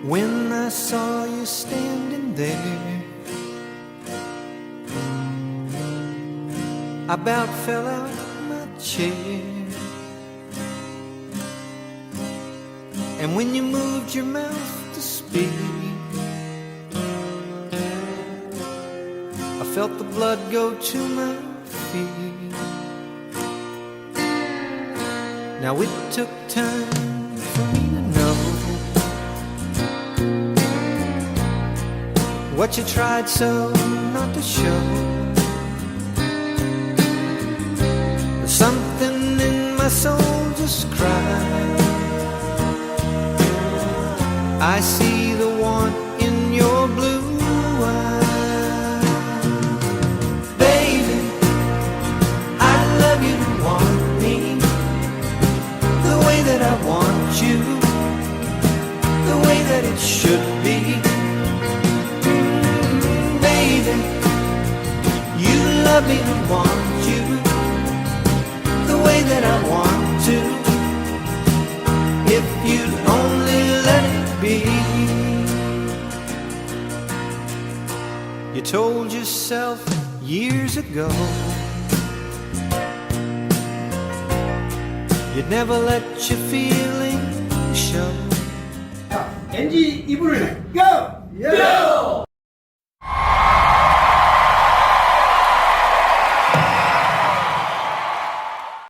when I saw you standing there. I about fell out of my chair. And when you moved your mouth to speak, I felt the blood go to my feet. Now it took time for me to know what you tried so not to show. But something in my soul just cried. I see the want in your blue eyes. Baby, I love you to want me the way that I want you, the way that it should be. Baby, you love me to want you the way that I want to. If you'd only let it be. You told yourself years ago you'd never let your feelings show. 자, NG2부를 go!